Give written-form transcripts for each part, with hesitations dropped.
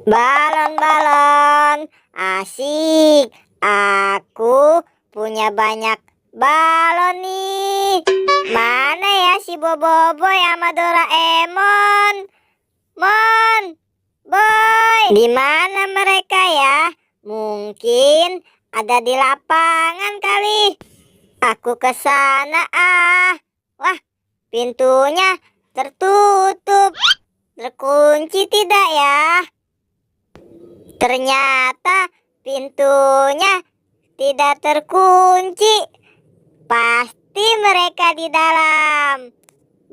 Balon-balon, asik. Aku punya banyak balon nih. Mana ya si Boboiboy sama Doraemon? Mon, Boy, di mana mereka ya? Mungkin ada di lapangan kali. Aku ke sana ah. Wah, pintunya tertutup. Terkunci tidak ya? Ternyata pintunya tidak terkunci. Pasti mereka di dalam.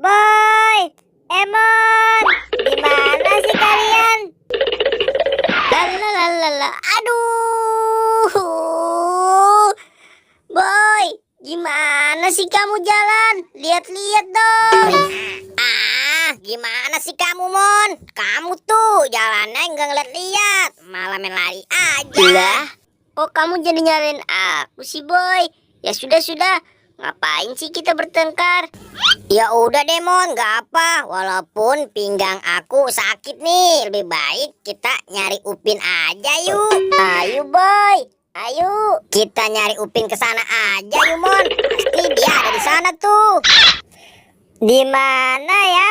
Boy, Emon, di mana sih kalian? Lalalala, aduh. Boy, gimana sih kamu jalan? Lihat-lihat dong. Gimana sih kamu, Mon? Kamu tuh jalannya nggak ngeliat-liat, malah main lari aja. Lah, kok kamu jadi nyariin aku sih, Boy? Ya sudah, ngapain sih kita bertengkar? Ya udah deh, Mon, nggak apa. Walaupun pinggang aku sakit nih, lebih baik kita nyari Upin aja yuk. Ayo, Boy. Ayo, kita nyari Upin ke sana aja yuk, Mon. Pasti dia ada di sana tuh. Di mana ya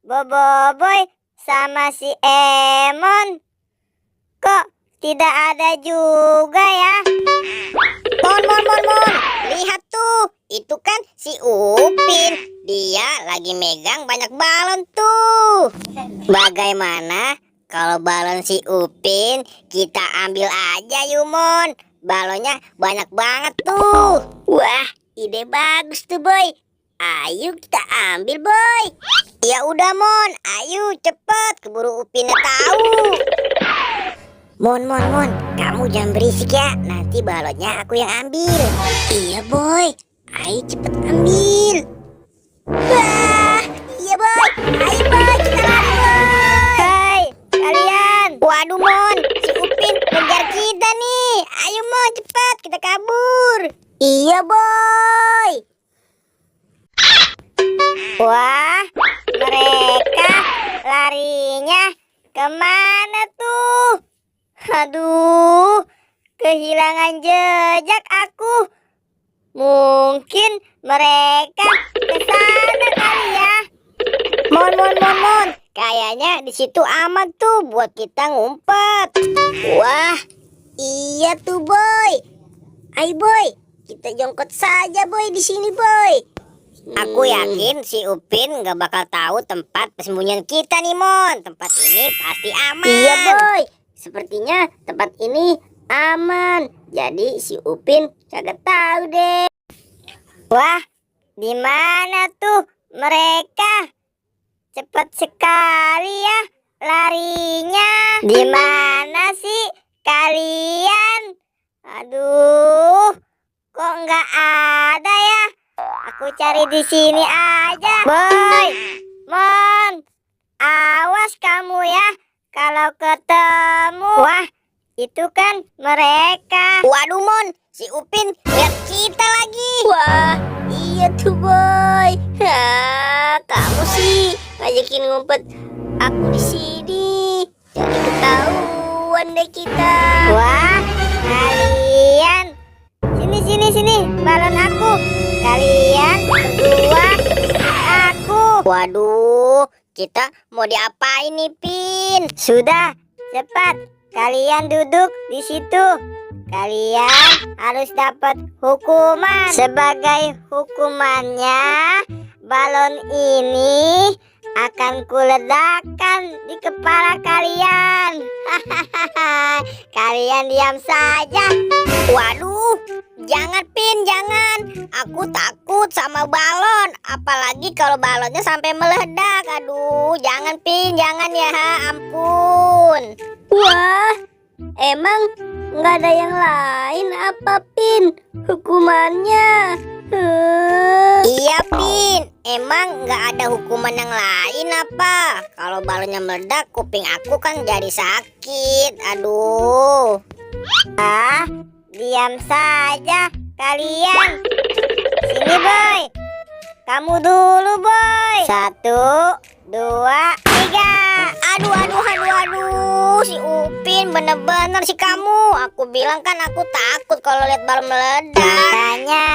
Boboiboy sama si Emon? Kok tidak ada juga ya? Mon, lihat tuh. Itu kan si Upin. Dia lagi megang banyak balon tuh. Bagaimana kalau balon si Upin kita ambil aja yuk, Mon? Balonnya banyak banget tuh. Wah, ide bagus tuh, Boy. Ayo kita ambil, Boy. Ya udah, Mon. Ayo cepet, keburu Upinnya tahu. Mon, kamu jangan berisik ya. Nanti balonnya aku yang ambil. Iya, Boy. Ayo cepet ambil. Wah, iya, Boy. Ayo, Boy, kita lari, Boy. Hai, kalian. Waduh, Mon, si Upin kejar kita nih. Ayo, Mon, cepet kita kabur. Iya, Boy. Wah, mereka larinya kemana tuh? Aduh, kehilangan jejak aku. Mungkin mereka ke sana kali ya. Mon, kayaknya di situ aman tuh buat kita ngumpet. Wah, iya tuh, Boy. Ayo, Boy, kita jongkot saja, Boy, di sini, Boy. Aku yakin si Upin gak bakal tahu tempat persembunyian kita nih, Mon. Tempat ini pasti aman. Iya, Boy. Sepertinya tempat ini aman. Jadi si Upin kagak tahu deh. Wah, di mana tuh mereka? Cepat sekali ya larinya. Di mana sih kalian? Aduh, kok nggak ada ya? Aku cari di sini aja. Boy, Mon, awas kamu ya kalau ketemu. Wah, itu kan mereka. Waduh, Mon, si Upin lihat kita lagi. Wah, iya tuh, Boy. Kamu sih ngajakin ngumpet aku di sini. Jadi ketahuan deh kita. Wah, kalian. Sini, balon aku. Kalian berdua aku. Waduh, kita mau diapain nih, Pin? Sudah, cepat. Kalian duduk di situ. Kalian harus dapat hukuman. Sebagai hukumannya, balon ini akan kuledakkan di kepala kalian. Kalian diam saja. Waduh, jangan, Pin, jangan. Aku takut sama balon. Apalagi kalau balonnya sampai meledak. Aduh, jangan, Pin, jangan ya, ampun. Wah, emang nggak ada yang lain apa, Pin? Hukumannya? Iya, Pin. Emang nggak ada hukuman yang lain apa? Kalau balonnya meledak, kuping aku kan jadi sakit. Aduh. Diam saja kalian. Sini, Boy. Kamu dulu, Boy. 1, 2, 3. Aduh. Si Upin, bener-bener sih kamu. Aku bilang kan aku takut kalau lihat balon meledak. Makanya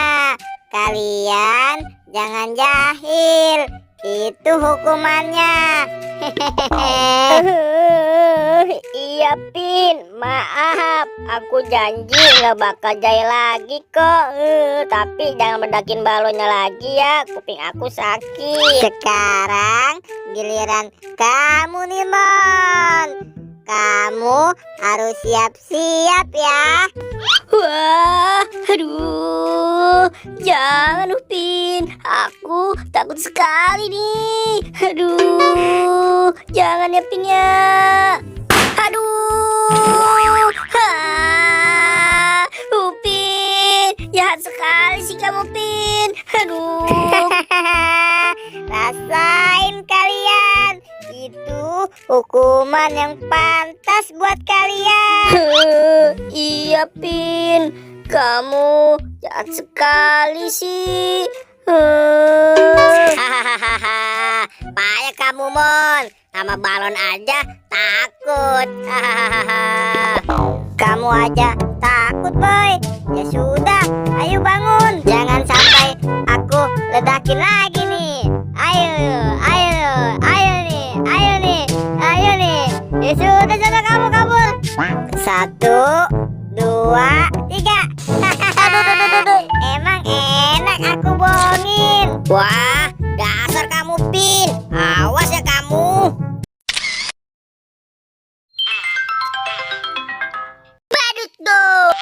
kalian jangan jahil. Itu hukumannya. Iya Pin, maaf. Aku janji nggak bakal jahil lagi kok. Tapi jangan medakin balonnya lagi ya. Kuping aku sakit. Sekarang giliran kamu nih Mon. Kamu harus siap-siap ya. Wah, aduh, jangan Upin, aku takut sekali nih. Aduh, jangan ya Pin ya. Aduh, Upin, jahat sekali sih kamu Pin. Aduh. Rasain kalian, itu hukuman yang pantas buat kalian. Iya Pin, kamu jahat sekali sih. Hahaha, payah kamu Mon, sama balon aja takut. Kamu aja takut Boy. Ya sudah, ayo bangun. Jangan sampai aku ledakin lagi nih. Ayo, ayo, ayo nih, ayo nih, ayo nih. Ya sudah kamu kabur. 1, 2, 3. Emang enak aku bohongin. Wah, dasar kamu Pin. Awas ya kamu. Badut tuh.